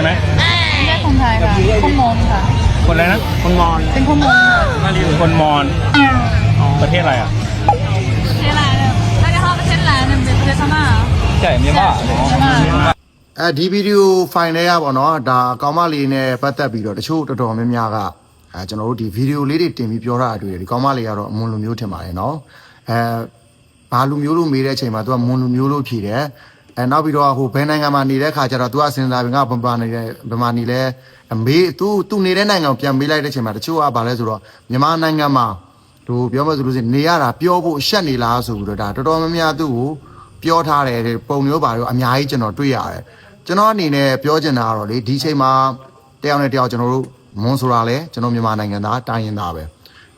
ไหมไม่ใช่คนไทยค่ะคนมอญค่ะคนอะไรนะคนมอญเป็นคนมอญค่ะคนมอญประเทศอะไรอ่ะประเทศอะไรเนี่ย大家好ประเทศอะไรเนี่ยเป็นประเทศพม่าใช่เมียนมาဒီဗီဒီယိုဖိုင်လေးရပါတော့ဒါကောင်မလေးနဲ့ပတ်သက်ပြီးတော့တချို့တော်တော်များများကကျွန်တော်တို့ဒီဗီဒီယိုလေးတွေတင်ပြီးပြောတာတွေ့တယ်ဒီကောင်မလေးကတော့အမွန်လူမျိုးထင်ပါတယ်နော်ဘာလူမျိုးလို့မေးတဲ့အချိန်မှာသူကမွန်လူမျိုးလို့ဖြေတယ်နောက်ပြီးတော့ဟိုဘယ်နိုင်ငံမှာနေတဲ့ခါကျတော့သူကစဉ်းစားပြီးငါဗမာနေလဲမေးသူနေတဲ့နိုင်ငံကိုပြန်မေးလိုက်တဲ့အချိန်မှာတချို့ကဘာလဲဆိုတော့မြန်မာနိုင်ငံမှာသူပြောမှဆိုလို့ရှိရင်နေရတာပြောဖို့ရှက်နေလားဆိုပြီးတော့ဒါတော်တော်များများသူ့ကိုပြောထားတယ်ပုံမျိုးပါတော့အများကြီးကျွန်တော်တွေ့ရတယ်ကျွန်တော်အနေနဲ့ပြောချင်တာကတော့လေဒီချိန်မှာတယောက်နဲ့တယောက်ကျွန်တော်တို့မွန်ဆိုတာလဲကျွန်တော်မြန်မာနိုင်ငံသားတိုင်းရင်းသားပဲ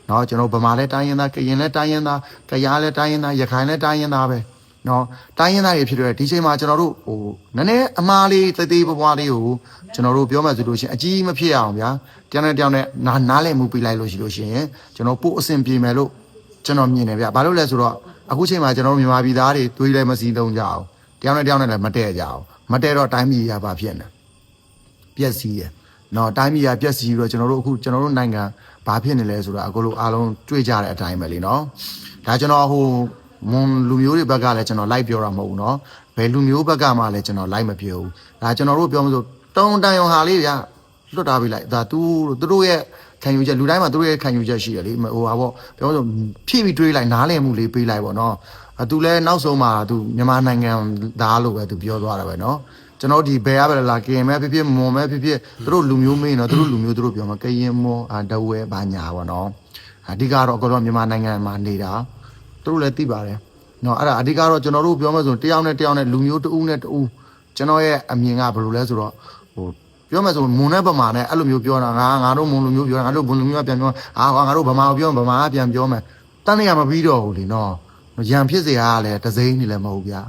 เนาะကျွန်တော်ဗမာလဲတိုင်းရင်းသားကရင်လဲတိုင်းရင်းသားကရားလဲတိုင်းရင်းသားရခိုင်လဲတိုင်းရင်းသားပဲเนาะတိုင်းရင်းသားတွေဖြစ်တဲ့ဒီချိန်မှာကျွန်တော်တို့ဟိုနည်းနည်းအမားလေးသေးသေးပွားလေးကိုကျွန်တော်တို့ပြောမှဆိုလို့ရှိရင်အကြီးမဖြစ်အောင်ဗျာတယောက်နဲ့တယောက်နဲ့နားလဲမှုပြလိုက်လို့ရှိလို့ရှိရင်ကျွန်တော်ပို့အဆင်ပြေမယ်လို့ကျွန်တော်မြင်တယ်ဗျဘာလို့လဲဆိုတော့အခုချိန်မှာကျွန်တော်မြန်မာပြည်သားတွေတွေးလဲမစည်းသုံးကြအောင်တယောက်နဲ့တယောက်နဲ့လည်းမတည့်ကြအောင်မတည့်တော့တိုင်းပြည်ရပါဖြစ်နေပြက်စီးရနော်တိုင်းပြည်ရပြက်စီးတော့ကျွန်တော်တို့အခုကျွန်တော်တို့နိုင်ငံဘာဖြစ်နေလဲဆိုတာအခုလိုအားလုံးတွေ့ကြတဲ့အတိုင်းပဲလीနော်ဒါကျွန်တော်ဟိုမွန်လူမျိုးတွေဘက်ကလည်းကျွန်တော်လိုက်ပြောတာမဟုတ်ဘူးနော်ဘယ်လူမျိုးဘက်ကမှလည်းကျွန်တော်လိုက်မပြောဘူးဒါကျွန်တော်တို့ပြောမလို့တုံတန်ရုံဟာလေးဗျလွတ်ထားပေးလိုက်ဒါသူတို့ရဲ့ခံယူချက်လူတိုင်းမှာသူတို့ရဲ့ခံယူချက်ရှိတယ်လေဟိုဟာပေါ့ပြောလို့ဖြည့်ပြီးတွေးလိုက်နားလည်မှုလေးပေးလိုက်ပေါ့နော်သူလည်းနောက်ဆုံးမှာသူမြန်မာနိုင်ငံသားလို့ပဲသူပြောသွားတာပဲနော်ကျွန်တော်ဒီဘယ်ရပဲလားကရင်မဲဖြစ်ဖြစ်မွန်မဲဖြစ်ဖြစ်သူတို့လူမျိုးမင်းနော်သူတို့လူမျိုးသူတို့ပြောမှာကရင်မွန်တဝဲဘာညာပေါ့နော်အဓိကတော့အကတော့မြန်မာနိုင်ငံမှာနေတာသူတို့လည်းသိပါတယ်နော်အဲ့ဒါအဓိကတော့ကျွန်တော်တို့ပြောမှဆိုတယောက်နဲ့တယောက်နဲ့လူမျိုးတဦးနဲ့တဦးကျွန်တော်ရဲ့အမြင်ကဘယ်လိုလဲဆိုတော့ဟိုပြောမှဆိုမွန်နဲ့ဗမာနဲ့အဲ့လိုမျိုးပြောတာငါတို့မွန်လူမျိုးပြောတာငါတို့ဘွန်လူမျိုးပြန်ပြောငါတို့ဗမာကိုပြောဗမာကပြန်ပြောမယ်တန်းနေရမပြီးတော့ဘူးလीနော်ရံဖြစ်เสียရလဲတစိမ့်နေလည်းမဟုတ်ဗျာ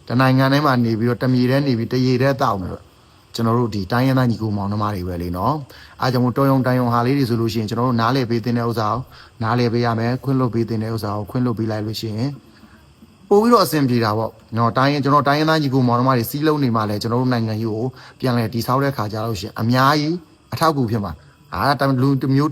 တနိုင်ငံတိုင်းမှာနေပြီးတော့တမြေထဲနေပြီးတရေထဲတောက်နေတော့ကျွန်တော်တို့ဒီတိုင်းရင်းသားညီကိုမောင်နှမတွေပဲလीနော်အားကြောင့်တော်ယုံတိုင်ယုံဟာလေးတွေဆိုလို့ရှိရင်ကျွန်တော်တို့နားလေပေးတဲ့ဥစ္စာကိုနားလေပေးရမယ်ခွင့်လွတ်ပေးတဲ့ဥစ္စာကိုခွင့်လွတ်ပေးလိုက်လို့ရှိရင်ပို့ပြီးတော့အဆင်ပြေတာပေါ့နော်ကျွန်တော်တိုင်းရင်းသားညီကိုမောင်နှမတွေစီးလုံးနေမှလဲကျွန်တော်တို့နိုင်ငံကြီးကိုပြန်လဲတည်ဆောက်တဲ့ခါကြလို့ရှိရင်အများကြီးအထောက်အကူဖြစ်မှာလူတစ်မျိုး